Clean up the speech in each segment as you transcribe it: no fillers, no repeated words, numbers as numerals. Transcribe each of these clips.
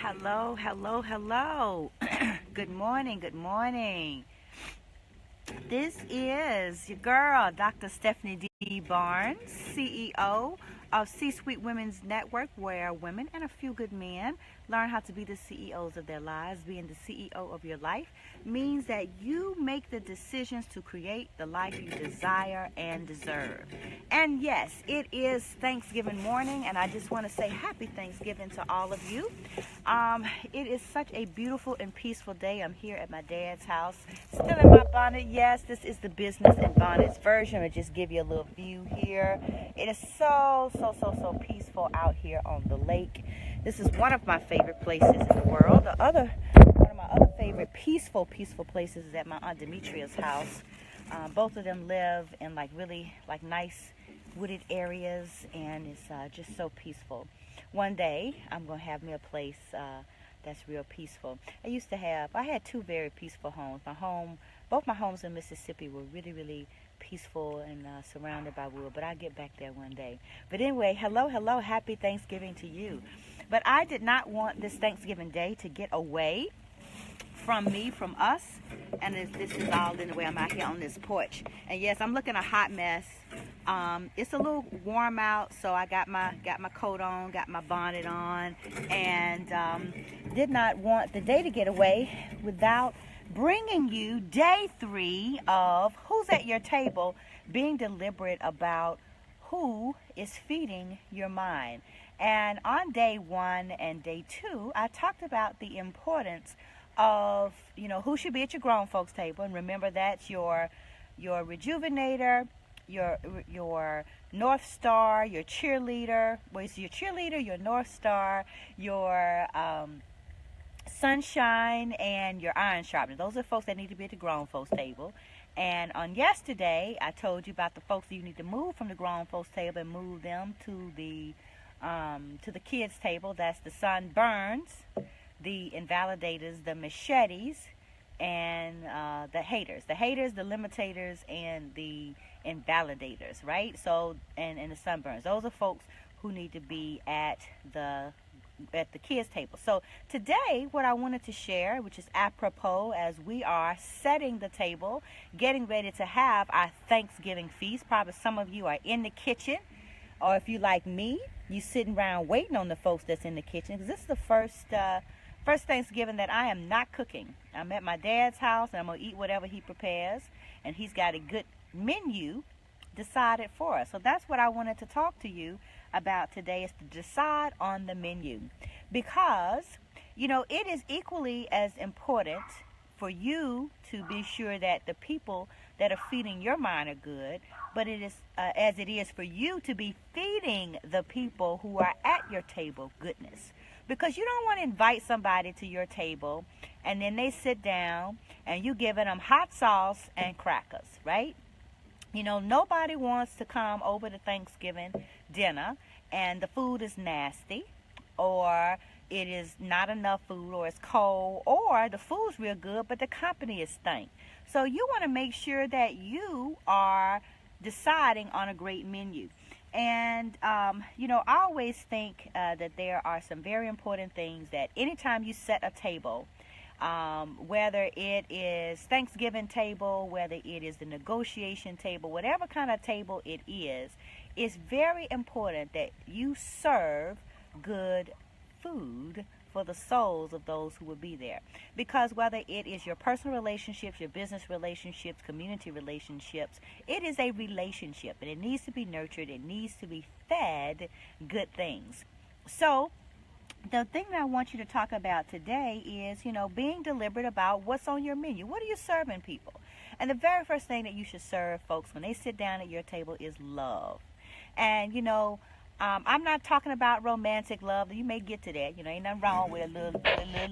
Hello, hello, hello. Good morning, good morning. This is your girl, Dr. Stephanie D. Barnes, CEO of C-Suite Women's Network, where women and a few good men learn how to be the CEOs of their lives. Being the CEO of your life means that you make the decisions to create the life you desire and deserve. And yes, it is Thanksgiving morning, and I just want to say happy Thanksgiving to all of you. It is such a beautiful and peaceful day. I'm here at my dad's house, still in my bonnet. Yes, this is the business and bonnets version. I'll just give you a little view here. It is so peaceful out here on the lake. This is one of my favorite places in the world. One of my other favorite peaceful places is at my Aunt Demetria's house. Both of them live in really nice wooded areas, and it's just so peaceful. One day I'm gonna have me a place that's real peaceful. I had two very peaceful homes. Both my homes in Mississippi were really peaceful and surrounded by wood, but I'll get back there one day. But anyway, hello, happy Thanksgiving to you. But I did not want this Thanksgiving day to get away from me, from us, and this is all in the way. I'm out here on this porch, and yes, I'm looking a hot mess. It's a little warm out, so I got my coat on, got my bonnet on, and did not want the day to get away without bringing you day 3 of Who's at Your Table, being deliberate about who is feeding your mind. And on day 1 and day 2, I talked about the importance of, who should be at your grown folks table. And remember, that's your rejuvenator, your North Star, your cheerleader. Well, it's your cheerleader, your North Star, your sunshine, and your iron sharpener. Those are folks that need to be at the grown folks table. And on yesterday, I told you about the folks that you need to move from the grown folks table and move them to the kids table. That's the sunburns, the invalidators, the machetes, and the haters, the limitators, and the invalidators, right? So, and the sunburns. Those are folks who need to be at the kids table. So today, what I wanted to share, which is apropos as we are setting the table, getting ready to have our Thanksgiving feast. Probably some of you are in the kitchen, or if you like me, you sitting around waiting on the folks that's in the kitchen, because this is the first Thanksgiving that I am not cooking. I'm at my dad's house, and I'm going to eat whatever he prepares, and he's got a good menu decided for us. So that's what I wanted to talk to you about today, is to decide on the menu, because it is equally as important for you to be sure that the people that are feeding your mind are good, but it is as it is for you to be feeding the people who are at your table goodness. Because you don't want to invite somebody to your table and then they sit down and you giving them hot sauce and crackers, right? Nobody wants to come over to Thanksgiving dinner and the food is nasty, or it is not enough food, or it's cold, or the food's real good but the company is stink. So you want to make sure that you are deciding on a great menu. And, I always think that there are some very important things that anytime you set a table, whether it is Thanksgiving table, whether it is the negotiation table, whatever kind of table it is, it's very important that you serve good food for the souls of those who will be there. Because whether it is your personal relationships, your business relationships, community relationships, it is a relationship, and it needs to be nurtured. It needs to be fed good things. So the thing that I want you to talk about today is, being deliberate about what's on your menu. What are you serving people? And the very first thing that you should serve folks when they sit down at your table is love. And, I'm not talking about romantic love. You may get to that. Ain't nothing wrong with a little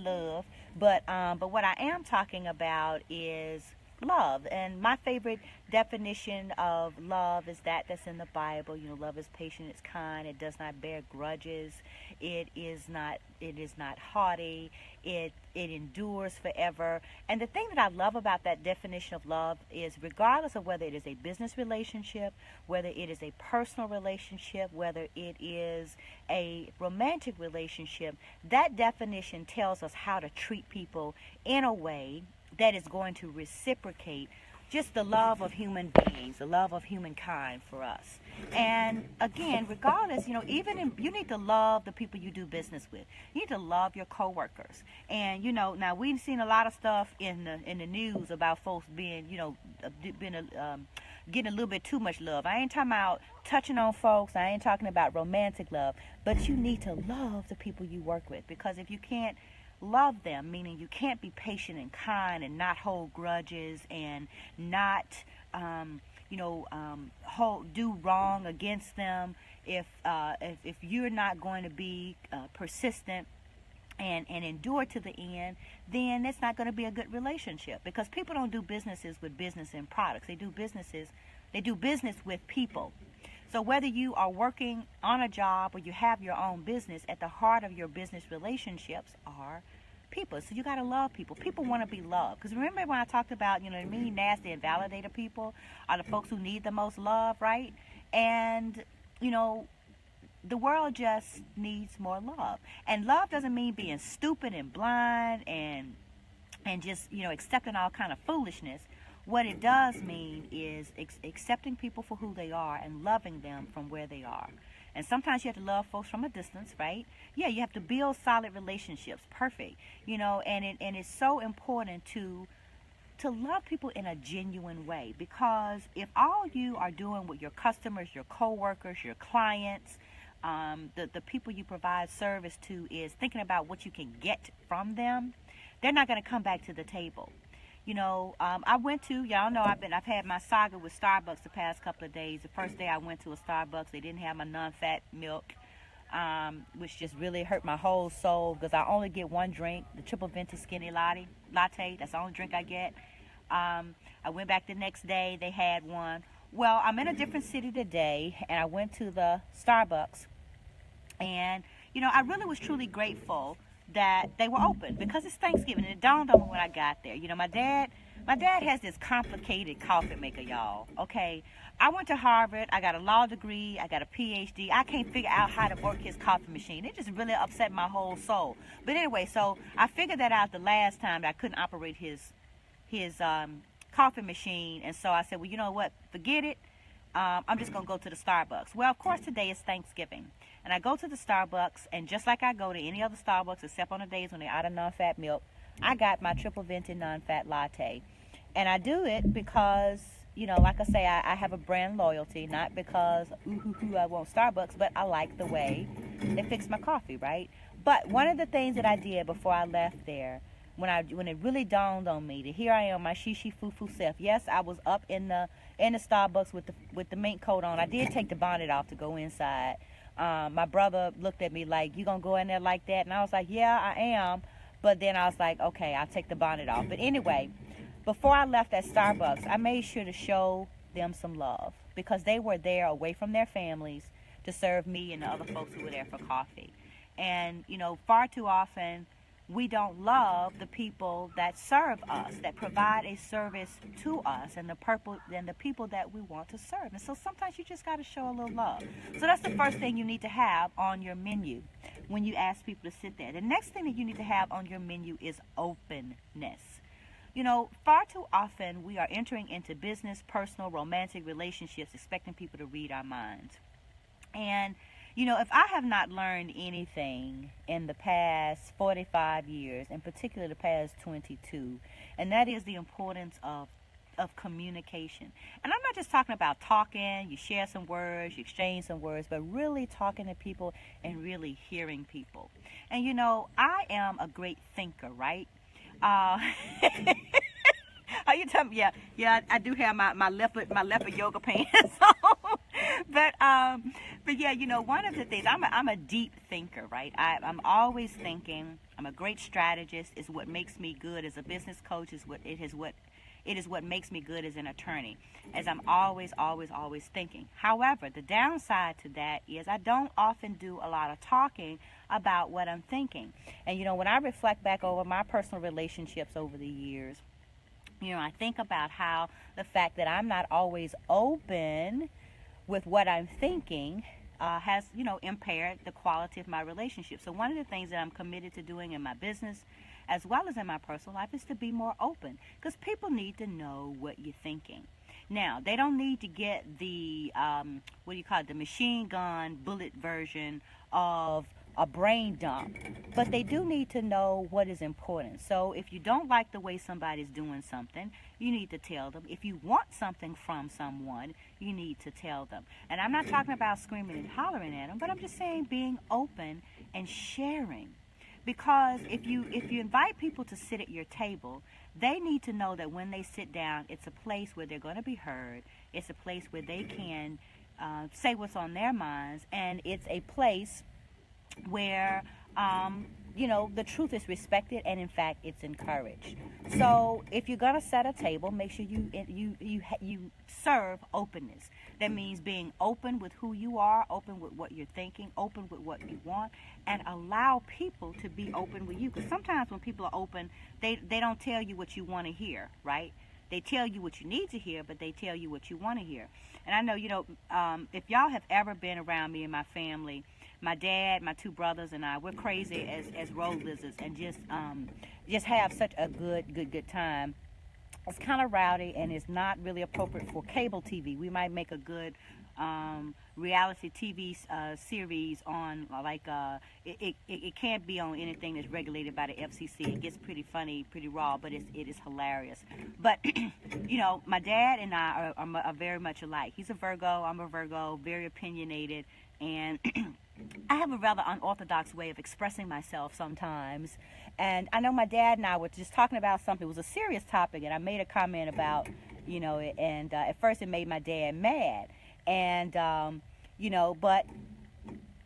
love. But what I am talking about is love. And my favorite definition of love is that's in the Bible. Love is patient, it's kind, it does not bear grudges, it is not haughty, it endures forever. And the thing that I love about that definition of love is, regardless of whether it is a business relationship, whether it is a personal relationship, whether it is a romantic relationship, that definition tells us how to treat people in a way that is going to reciprocate just the love of human beings, the love of humankind for us. And again, regardless, you need to love the people you do business with. You need to love your coworkers. And now we've seen a lot of stuff in the news about folks being, getting a little bit too much love. I ain't talking about touching on folks. I ain't talking about romantic love. But you need to love the people you work with, because if you can't love them, meaning you can't be patient and kind and not hold grudges and not do wrong against them, if you're not going to be persistent and endure to the end, then it's not going to be a good relationship, because people don't do businesses with business and products. They do business with people. So whether you are working on a job or you have your own business, at the heart of your business relationships are people. So you got to love people. People want to be loved. Because remember when I talked about, the mean, nasty, and validated people are the folks who need the most love, right? And, the world just needs more love. And love doesn't mean being stupid and blind and just, accepting all kind of foolishness. What it does mean is accepting people for who they are and loving them from where they are. And sometimes you have to love folks from a distance, right? Yeah, you have to build solid relationships. Perfect. And it's so important to love people in a genuine way, because if all you are doing with your customers, your coworkers, your clients, the people you provide service to, is thinking about what you can get from them, they're not going to come back to the table. I went to, y'all know I've had my saga with Starbucks the past couple of days. The first day I went to a Starbucks, they didn't have my non-fat milk, which just really hurt my whole soul, because I only get one drink, the triple venti skinny latte. That's the only drink I get. I went back the next day, they had one. Well, I'm in a different city today, and I went to the Starbucks, and I really was truly grateful that they were open, because it's Thanksgiving, and it dawned on me when I got there. My dad has this complicated coffee maker, y'all. Okay, I went to Harvard. I got a law degree. I got a PhD. I can't figure out how to work his coffee machine. It just really upset my whole soul. But anyway, so I figured that out the last time, that I couldn't operate his coffee machine, and so I said, well, you know what? Forget it. I'm just gonna go to the Starbucks. Well, of course, today is Thanksgiving. And I go to the Starbucks, and just like I go to any other Starbucks, except on the days when they're out of non-fat milk, I got my triple venti non-fat latte. And I do it because, like I say, I have a brand loyalty, not because, I want Starbucks, but I like the way they fix my coffee, right? But one of the things that I did before I left there, when it really dawned on me that here I am, my shishi foo self. Yes, I was up in the Starbucks with the mink coat on. I did take the bonnet off to go inside. My brother looked at me like, you gonna go in there like that? And I was like, yeah, I am. But then I was like, okay, I'll take the bonnet off. But anyway, before I left at Starbucks, I made sure to show them some love, because they were there away from their families to serve me and the other folks who were there for coffee. And, far too often, we don't love the people that serve us, that provide a service to us, and the people that we want to serve. And so sometimes you just got to show a little love. So that's the first thing you need to have on your menu when you ask people to sit there. The next thing that you need to have on your menu is openness. Far too often we are entering into business, personal, romantic relationships expecting people to read our minds. And if I have not learned anything in the past 45 years, in particular the past 22, and that is the importance of communication. And I'm not just talking about talking, you share some words, you exchange some words, but really talking to people and really hearing people. And I am a great thinker, right? Are you telling me? Yeah, I do have my leopard yoga pants on. But yeah, one of the things, I'm a deep thinker, right? I'm always thinking. I'm a great strategist. Is what makes me good as a business coach. Is what It is what makes me good as an attorney, as I'm always, always, always thinking. However, the downside to that is I don't often do a lot of talking about what I'm thinking. And, when I reflect back over my personal relationships over the years, I think about how the fact that I'm not always open with what I'm thinking has, impaired the quality of my relationship. So one of the things that I'm committed to doing in my business as well as in my personal life is to be more open, because people need to know what you're thinking. Now, they don't need to get the, the machine gun bullet version of a brain dump, but they do need to know what is important. So if you don't like the way somebody's doing something, you need to tell them. If you want something from someone, you need to tell them. And I'm not talking about screaming and hollering at them, but I'm just saying being open and sharing. Because if you invite people to sit at your table, they need to know that when they sit down, it's a place where they're going to be heard. It's a place where they can say what's on their minds, and it's a place where the truth is respected, and in fact it's encouraged. So if you're going to set a table, make sure you serve openness. That means being open with who you are, open with what you're thinking, open with what you want, and allow people to be open with you. Because sometimes when people are open, they don't tell you what you want to hear, right? They tell you what you need to hear, but they tell you what you want to hear. And I know, if y'all have ever been around me and my family, my dad, my two brothers, and I, we're crazy as road lizards, and just have such a good time. It's kind of rowdy, and it's not really appropriate for cable TV. We might make a good reality TV series on, it can't be on anything that's regulated by the FCC. It gets pretty funny, pretty raw, but it is hilarious. But, my dad and I are very much alike. He's a Virgo, I'm a Virgo, very opinionated, and I have a rather unorthodox way of expressing myself sometimes. And I know my dad and I were just talking about something. It was a serious topic, and I made a comment about, and at first it made my dad mad. And, but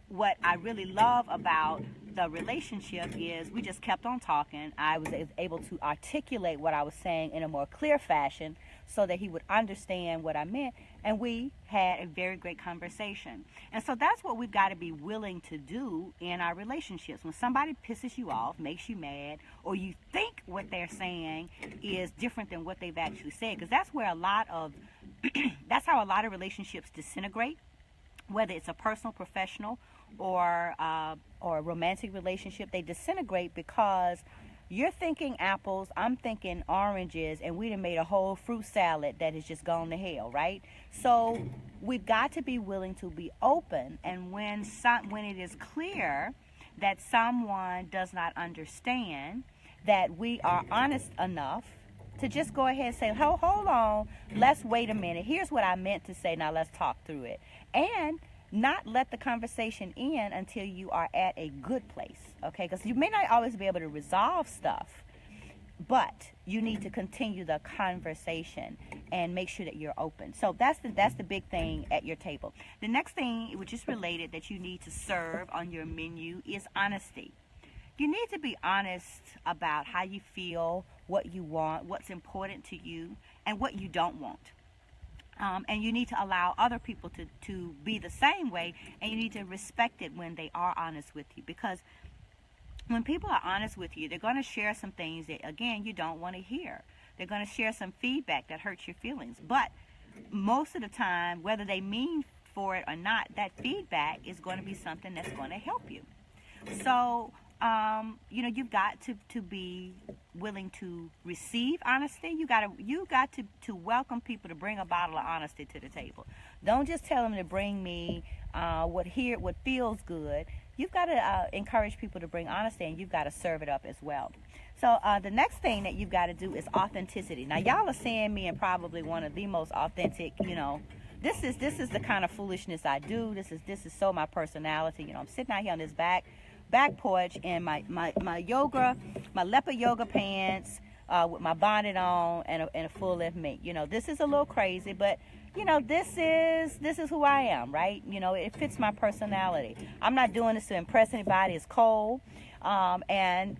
what I really love about the relationship is we just kept on talking. I was able to articulate what I was saying in a more clear fashion so that he would understand what I meant, and we had a very great conversation. And so that's what we've got to be willing to do in our relationships. When somebody pisses you off, makes you mad, or you think what they're saying is different than what they've actually said, because that's where that's how a lot of relationships disintegrate, whether it's a personal, professional, or a romantic relationship. They disintegrate because you're thinking apples, I'm thinking oranges, and we done made a whole fruit salad that has just gone to hell, right? So we've got to be willing to be open, and when it is clear that someone does not understand, that we are honest enough to just go ahead and say, hold on, let's wait a minute. Here's what I meant to say, now let's talk through it. And not let the conversation end until you are at a good place, okay? Because you may not always be able to resolve stuff, but you need to continue the conversation and make sure that you're open. So that's the big thing at your table. The next thing, which is related, that you need to serve on your menu is honesty. You need to be honest about how you feel, what you want, what's important to you, and what you don't want. And you need to allow other people to be the same way, and you need to respect it when they are honest with you. Because when people are honest with you, they're going to share some things that, again, you don't want to hear. They're going to share some feedback that hurts your feelings. But most of the time, whether they mean for it or not, that feedback is going to be something that's going to help you. So, you've got to be willing to receive honesty. You got to welcome people to bring a bottle of honesty to the table. Don't just tell them to bring me what feels good. You've got to encourage people to bring honesty, and you've got to serve it up as well. So the next thing that you've got to do is authenticity. Now, y'all are seeing me in probably one of the most authentic, this is the kind of foolishness I do. This is so my personality. I'm sitting out here on this back porch in my leopard yoga pants with my bonnet on and a full length mink. This is a little crazy, but this is who I am, right? It fits my personality. I'm not doing this to impress anybody. It's cold, and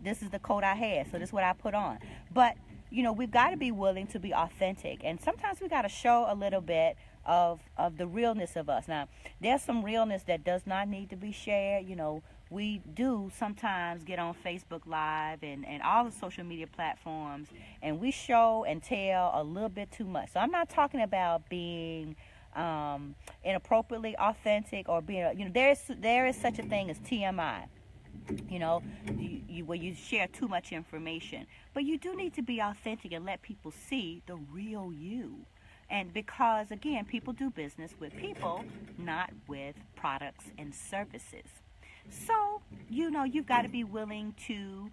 this is the coat I had, so this is what I put on. But we've got to be willing to be authentic, and sometimes we got to show a little bit of the realness of us. Now, there's some realness that does not need to be shared. We do sometimes get on Facebook Live and all the social media platforms, and we show and tell a little bit too much. So I'm not talking about being inappropriately authentic or being, there is such a thing as TMI. Where you share too much information, but you do need to be authentic and let people see the real you. And because, again, people do business with people, not with products and services. So, you've got to be willing to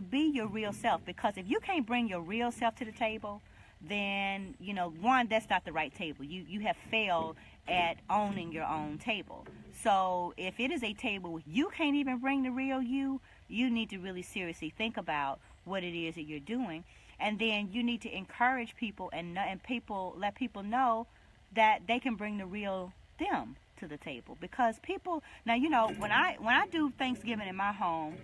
be your real self, because if you can't bring your real self to the table, then, one, that's not the right table. You have failed at owning your own table. So if it is a table where you can't even bring the real you, you need to really seriously think about what it is that you're doing. And then you need to encourage people and let people know that they can bring the real them to the table. Because people, now, when I do Thanksgiving in my home,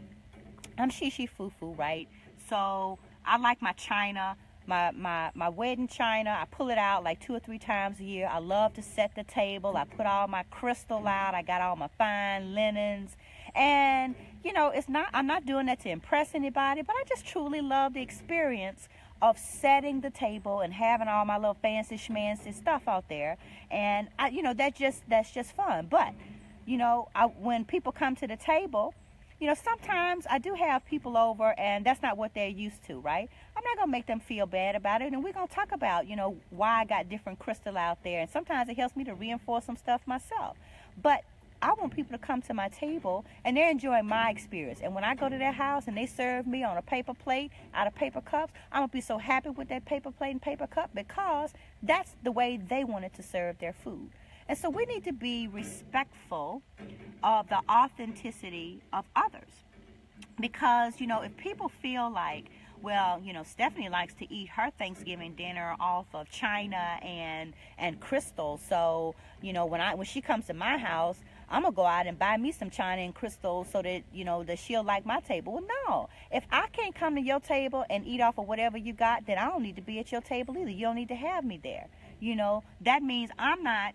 I'm shishi foo-foo, right? So I like my china. My wedding china, I pull it out like 2 or 3 times a year. I love to set the table. I put all my crystal out. I got all my fine linens. And, I'm not doing that to impress anybody, but I just truly love the experience of setting the table and having all my little fancy schmancy stuff out there. And, that's just fun. But, when people come to the table, sometimes I do have people over and that's not what they're used to, right? I'm not going to make them feel bad about it. And we're going to talk about, why I got different crystal out there. And sometimes it helps me to reinforce some stuff myself. But I want people to come to my table and they're enjoying my experience. And when I go to their house and they serve me on a paper plate out of paper cups, I'm going to be so happy with that paper plate and paper cup, because that's the way they wanted to serve their food. And so we need to be respectful of the authenticity of others. Because, if people feel like, well, Stephanie likes to eat her Thanksgiving dinner off of china and crystal. So, when she comes to my house, I'm going to go out and buy me some china and crystal so that, that she'll like my table. Well, no. If I can't come to your table and eat off of whatever you got, then I don't need to be at your table either. You don't need to have me there. That means I'm not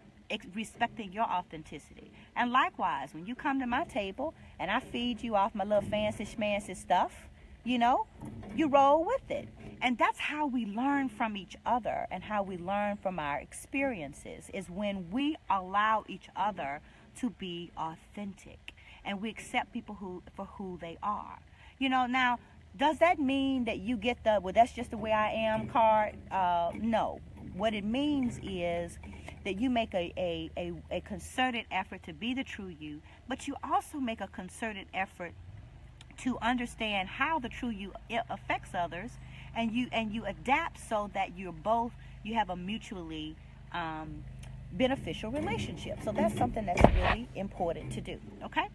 respecting your authenticity. And likewise, when you come to my table and I feed you off my little fancy schmancy stuff, you roll with it. And that's how we learn from each other and how we learn from our experiences, is when we allow each other to be authentic and we accept people for who they are. Now, does that mean that you get the, well, that's just the way I am card? No. What it means is that you make a concerted effort to be the true you, but you also make a concerted effort to understand how the true you affects others, and you adapt so that you have a mutually beneficial relationship. So that's something that's really important to do. Okay,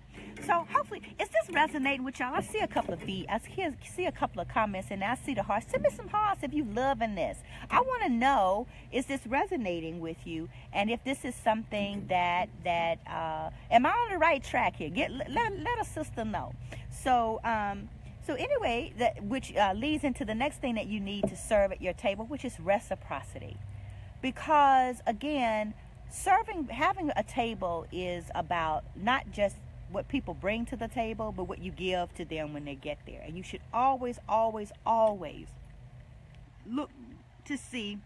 so hopefully, is this resonating with y'all? I see a couple of see a couple of comments, and I see the hearts. Send me some hearts if you're loving this. I want to know, is this resonating with you, and if this is something that am I on the right track here? Let a sister know. So anyway, which leads into the next thing that you need to serve at your table, which is reciprocity. Because again, having a table is about not just what people bring to the table, but what you give to them when they get there. And you should always, always, always look to see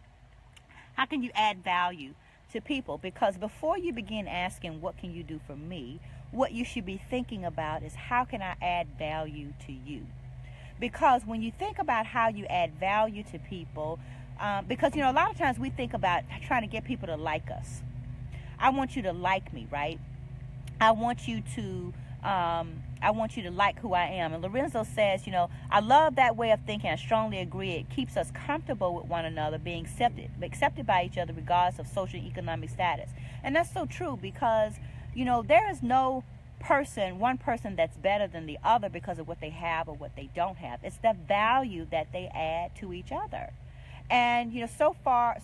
how can you add value to people. Because before you begin asking, what can you do for me, what you should be thinking about is, how can I add value to you? Because when you think about how you add value to people, because a lot of times we think about trying to get people to like us. I want you to like me, right? I want you to like who I am. And Lorenzo says, I love that way of thinking. I strongly agree. It keeps us comfortable with one another, being accepted by each other regardless of social and economic status. And that's so true, because there is no one person that's better than the other because of what they have or what they don't have. It's the value that they add to each other. And far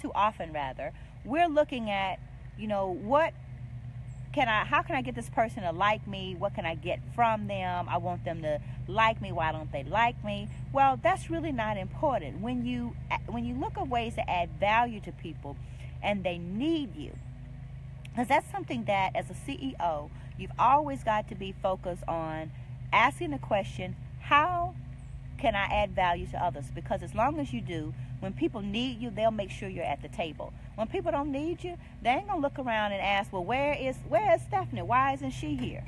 too often, rather, we're looking at what how can I get this person to like me? What can I get from them? I want them to like me. Why don't they like me? Well, that's really not important. When you look at ways to add value to people and they need you, because that's something that as a CEO, you've always got to be focused on asking the question, how can I add value to others? Because as long as you do, when people need you, they'll make sure you're at the table. When people don't need you, they ain't gonna look around and ask, well, where is Stephanie? Why isn't she here?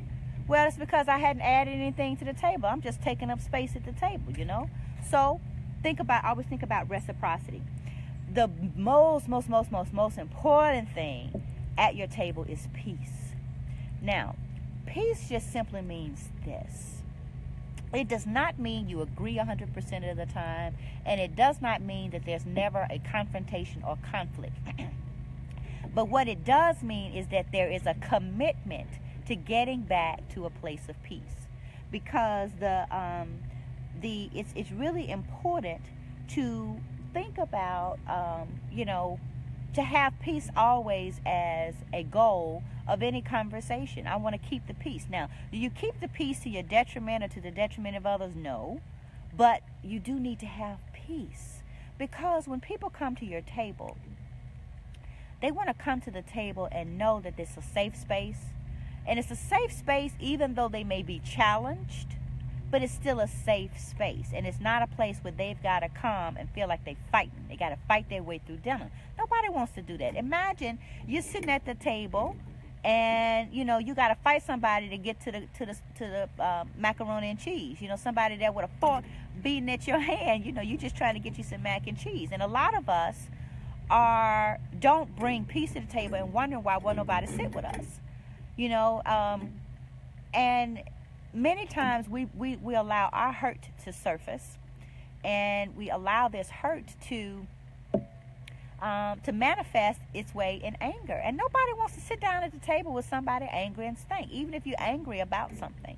Well, it's because I hadn't added anything to the table. I'm just taking up space at the table, you know? So always think about reciprocity. The most important thing at your table is peace. Now, peace just simply means this. It does not mean you agree 100% of the time, and it does not mean that there's never a confrontation or conflict. But what it does mean is that there is a commitment to getting back to a place of peace, because it's really important to think about to have peace always as a goal of any conversation. I want to keep the peace. Now, do you keep the peace to your detriment or to the detriment of others? No. But you do need to have peace, because when people come to your table, they want to come to the table and know that it's a safe space. And it's a safe space even though they may be challenged, but it's still a safe space. And it's not a place where they've got to come and feel like they're fighting. They got to fight their way through dinner. Nobody wants to do that. Imagine you're sitting at the table and, you got to fight somebody to get to the macaroni and cheese. Somebody there with a fork beating at your hand. You're just trying to get you some mac and cheese. And a lot of us don't bring peace to the table and wonder why won't nobody sit with us. And many times we allow our hurt to surface, and we allow this hurt to manifest its way in anger. And nobody wants to sit down at the table with somebody angry and stink, even if you're angry about something,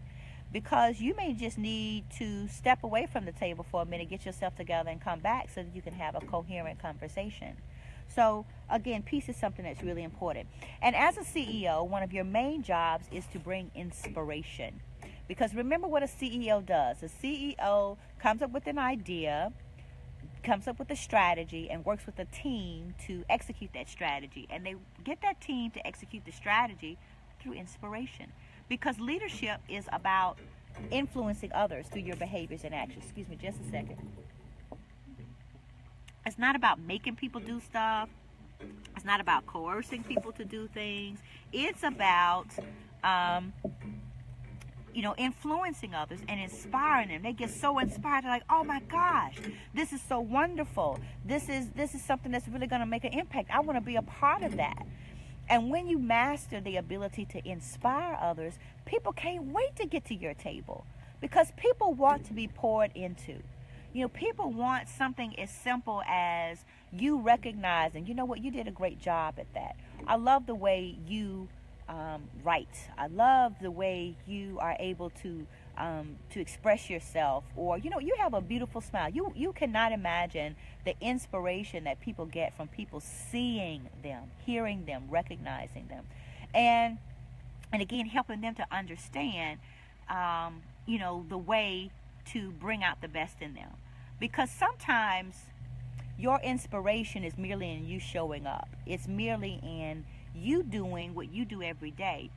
because you may just need to step away from the table for a minute, get yourself together, and come back so that you can have a coherent conversation. So again, peace is something that's really important. And as a CEO, one of your main jobs is to bring inspiration. Because remember what a CEO does. A CEO comes up with an idea, comes up with a strategy, and works with a team to execute that strategy. And they get that team to execute the strategy through inspiration. Because leadership is about influencing others through your behaviors and actions. Excuse me just a second. It's not about making people do stuff. It's not about coercing people to do things. It's about influencing others and inspiring them. They get so inspired. They're like, oh my gosh, this is so wonderful. This is something that's really going to make an impact. I want to be a part of that. And when you master the ability to inspire others, people can't wait to get to your table, because people want to be poured into. People want something as simple as you recognizing, you know what, you did a great job at that. I love the way you write. I love the way you are able to express yourself, or you have a beautiful smile. You cannot imagine the inspiration that people get from people seeing them, hearing them, recognizing them, and again helping them to understand the way to bring out the best in them. Because sometimes your inspiration is merely in you showing up. It's merely in you doing what you do every day,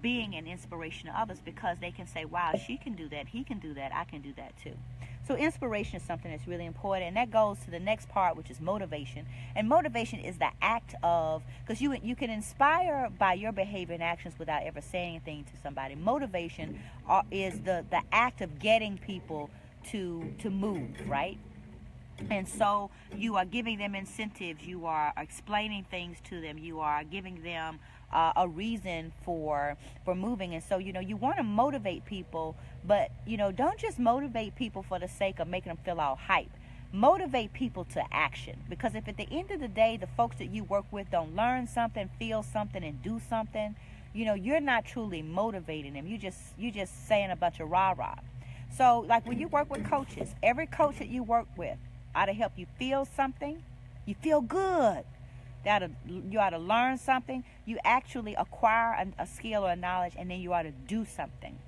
being an inspiration to others, because they can say, wow, she can do that, he can do that, I can do that too. So inspiration is something that's really important, and that goes to the next part, which is motivation. And motivation is the act of, because you can inspire by your behavior and actions without ever saying anything to somebody. Motivation is the act of getting people to move, right? And so you are giving them incentives, you are explaining things to them, you are giving them a reason for moving. And so you want to motivate people, but don't just motivate people for the sake of making them feel all hype. Motivate people to action, because if at the end of the day the folks that you work with don't learn something, feel something, and do something, you're not truly motivating them. You just saying a bunch of rah-rah. So like when you work with coaches, every coach that you work with ought to help you feel something. You feel good. You ought to learn something. You actually acquire a skill or a knowledge, and then you ought to do something.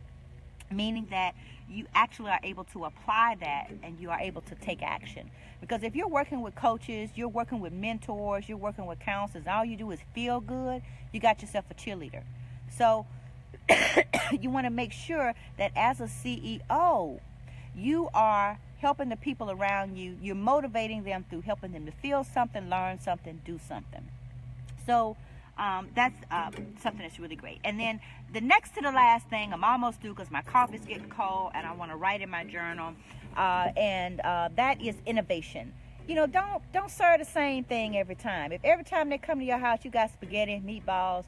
Meaning that you actually are able to apply that and you are able to take action. Because if you're working with coaches, you're working with mentors, you're working with counselors, all you do is feel good, you got yourself a cheerleader. So you want to make sure that as a CEO, you are helping the people around you. You're motivating them through helping them to feel something, learn something, do something. So that's something that's really great. And then the next to the last thing, I'm almost through because my coffee's getting cold and I want to write in my journal. And that is innovation. You know, don't serve the same thing every time. If every time they come to your house you got spaghetti, meatballs,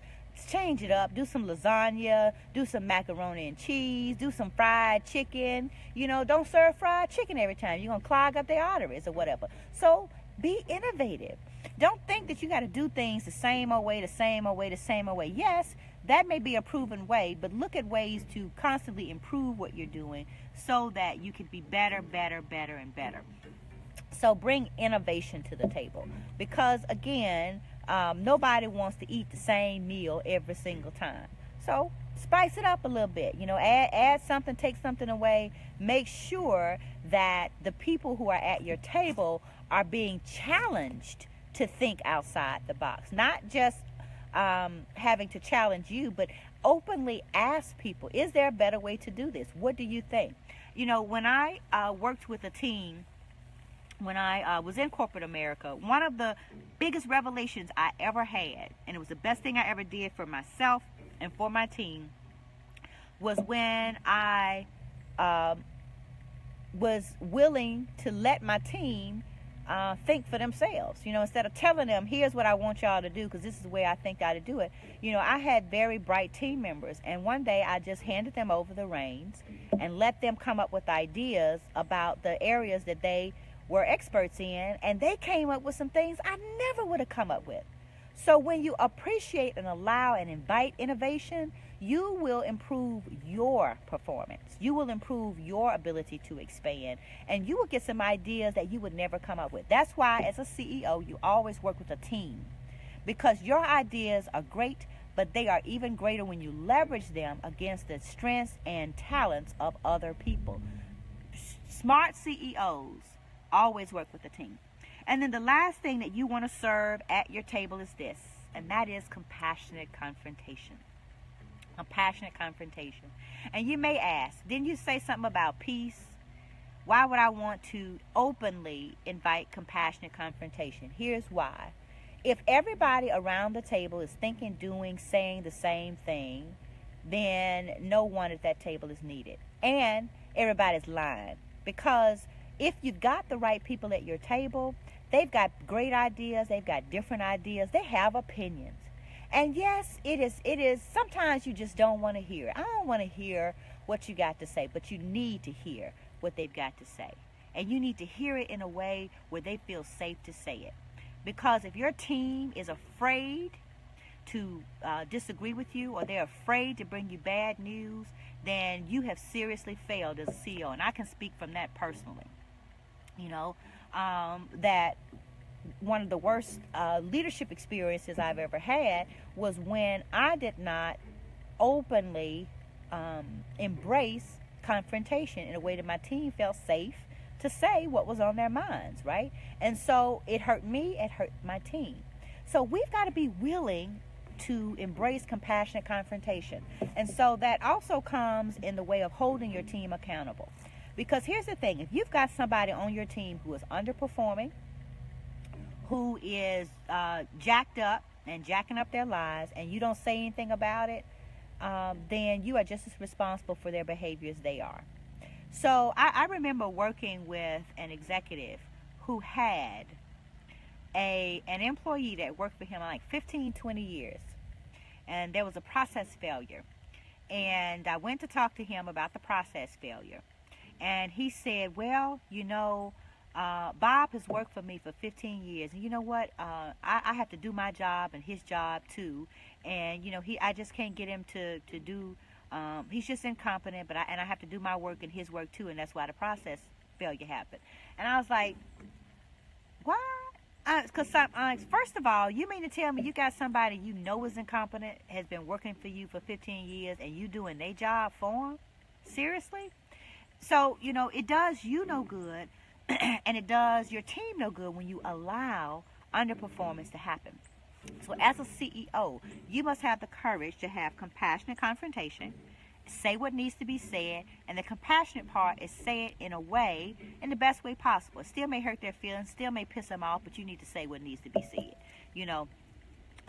change it up. Do some lasagna, do some macaroni and cheese, do some fried chicken. You know, don't serve fried chicken every time. You're going to clog up their arteries or whatever. So be innovative. Don't think that you got to do things the same old way, the same old way, the same old way. Yes, that may be a proven way, but look at ways to constantly improve what you're doing so that you can be better, better, better, and better. So bring innovation to the table because, again, nobody wants to eat the same meal every single time. So spice it up a little bit. You know, add something, take something away. Make sure that the people who are at your table are being challenged to think outside the box. Not just having to challenge you, but openly ask people, is there a better way to do this? What do you think? You know, when I worked with a team, when I was in corporate America, one of the biggest revelations I ever had, and it was the best thing I ever did for myself and for my team, was when I was willing to let my team think for themselves. You know, instead of telling them, here's what I want y'all to do because this is the way I think I ought to do it. You know, I had very bright team members, and one day I just handed them over the reins and let them come up with ideas about the areas that they were experts in, and they came up with some things I never would have come up with. So when you appreciate and allow and invite innovation, you will improve your performance. You will improve your ability to expand, and you will get some ideas that you would never come up with. That's why as a CEO, you always work with a team, because your ideas are great, but they are even greater when you leverage them against the strengths and talents of other people. Smart CEOs always work with a team. And then the last thing that you want to serve at your table is this, and that is compassionate confrontation. Compassionate confrontation. And you may ask, didn't you say something about peace? Why would I want to openly invite compassionate confrontation? Here's why. If everybody around the table is thinking, doing, saying the same thing, then no one at that table is needed. And everybody's lying. Because if you've got the right people at your table, they've got great ideas, they've got different ideas, they have opinions. And yes, it is, sometimes you just don't want to hear it. I don't want to hear what you got to say, but you need to hear what they've got to say. And you need to hear it in a way where they feel safe to say it. Because if your team is afraid to disagree with you, or they're afraid to bring you bad news, then you have seriously failed as a CEO. And I can speak from that personally. You know, that one of the worst leadership experiences I've ever had was when I did not openly embrace confrontation in a way that my team felt safe to say what was on their minds, right? And so it hurt me, it hurt my team. So we've got to be willing to embrace compassionate confrontation. And so that also comes in the way of holding your team accountable. Because here's the thing, if you've got somebody on your team who is underperforming, who is jacked up and jacking up their lives, and you don't say anything about it, then you are just as responsible for their behavior as they are. So I remember working with an executive who had an employee that worked for him like 15, 20 years. And there was a process failure. And I went to talk to him about the process failure. And he said, well, you know, Bob has worked for me for 15 years. And you know what? I have to do my job and his job too. And, you know, I just can't get him to do, he's just incompetent, but I have to do my work and his work too. And that's why the process failure happened. And I was like, what? Because first of all, you mean to tell me you got somebody you know is incompetent, has been working for you for 15 years, and you doing their job for them? Seriously? So, it does you no good, and it does your team no good when you allow underperformance to happen. So as a CEO, you must have the courage to have compassionate confrontation, say what needs to be said, and the compassionate part is say it in in the best way possible. It still may hurt their feelings, still may piss them off, but you need to say what needs to be said.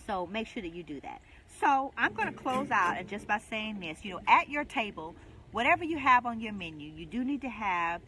So make sure that you do that. So I'm going to close out and just by saying this, at your table, whatever you have on your menu, you need to have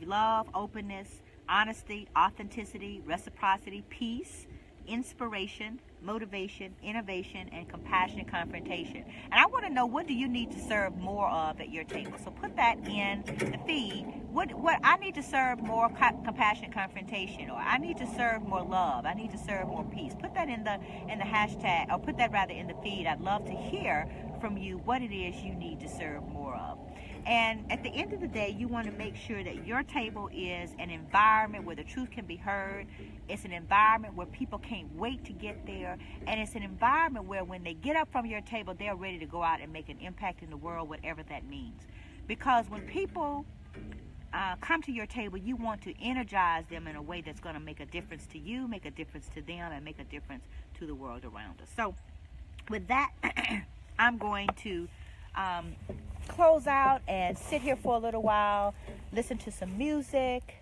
love, openness, honesty, authenticity, reciprocity, peace, inspiration, motivation, innovation, and compassionate confrontation. And I want to know, what do you need to serve more of at your table? So put that in the feed. What I need to serve more compassionate confrontation, or I need to serve more love, I need to serve more peace. Put that in the hashtag, or put that rather in the feed. I'd love to hear from you what it is you need to serve more of. And at the end of the day, you want to make sure that your table is an environment where the truth can be heard. It's an environment where people can't wait to get there. And it's an environment where when they get up from your table, they're ready to go out and make an impact in the world, whatever that means. Because when people come to your table, you want to energize them in a way that's going to make a difference to you, make a difference to them, and make a difference to the world around us. So with that, I'm going to close out and sit here for a little while, listen to some music,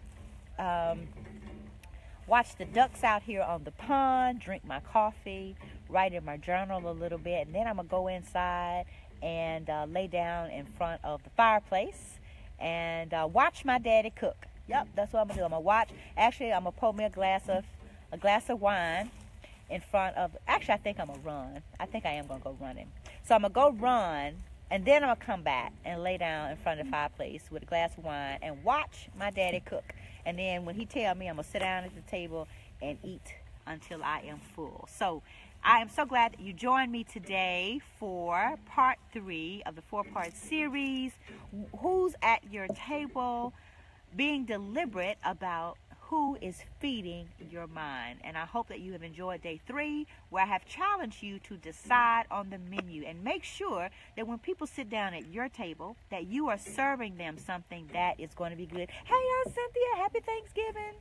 watch the ducks out here on the pond, drink my coffee, write in my journal a little bit, and then I'm going to go inside and lay down in front of the fireplace and watch my daddy cook. Yep, that's what I'm going to do. I'm going to watch. Actually, I'm going to pour me a glass of wine in front of, actually, I think I'm going to run. I think I am going to go running. So I'm going to go run, and then I'm going to come back and lay down in front of the fireplace with a glass of wine and watch my daddy cook. And then when he tell me, I'm going to sit down at the table and eat until I am full. So I am so glad that you joined me today for part 3 of the 4-part series, Who's at Your Table? Being deliberate about who is feeding your mind. And I hope that you have enjoyed day 3, where I have challenged you to decide on the menu and make sure that when people sit down at your table, that you are serving them something that is going to be good. Hey, Cynthia, happy Thanksgiving.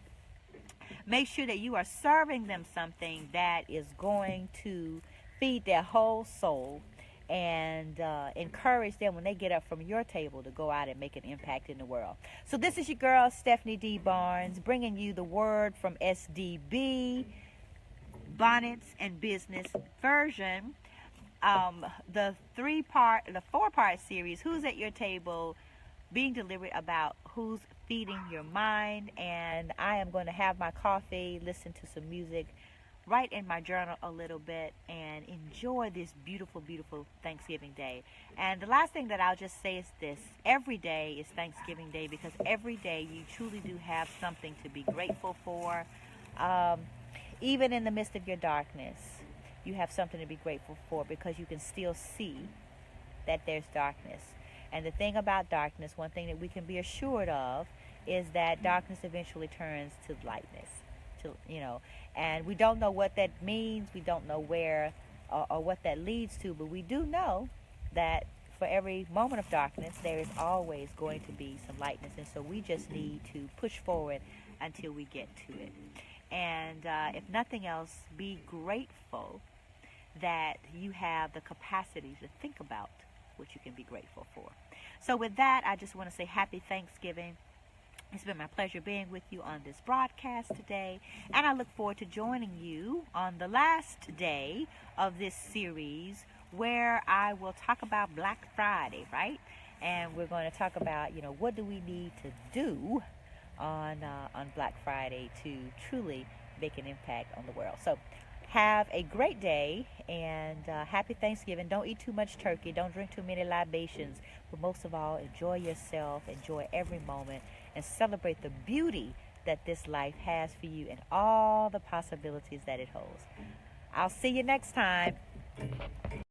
Make sure that you are serving them something that is going to feed their whole soul and encourage them when they get up from your table to go out and make an impact in the world. So this is your girl, Stephanie D. Barnes, bringing you the word from SDB, Bonnets and Business version. The 4-part series, Who's at Your Table? Being deliberate about who's feeding your mind. And I am going to have my coffee, listen to some music, write in my journal a little bit, and enjoy this beautiful, beautiful Thanksgiving Day. And the last thing that I'll just say is this: every day is Thanksgiving Day, because every day you truly do have something to be grateful for. Even in the midst of your darkness, you have something to be grateful for, because you can still see that there's darkness. And the thing about darkness, one thing that we can be assured of, is that darkness eventually turns to lightness. And we don't know what that means. We don't know where or what that leads to, but we do know that for every moment of darkness, there is always going to be some lightness. And so we just need to push forward until we get to it. And if nothing else, be grateful that you have the capacity to think about what you can be grateful for. So with that, I just want to say happy Thanksgiving. It's been my pleasure being with you on this broadcast today, and I look forward to joining you on the last day of this series, where I will talk about Black Friday, right? And we're going to talk about, what do we need to do on Black Friday to truly make an impact on the world. So have a great day, and happy Thanksgiving. Don't eat too much turkey. Don't drink too many libations. But most of all, enjoy yourself. Enjoy every moment, and celebrate the beauty that this life has for you and all the possibilities that it holds. I'll see you next time.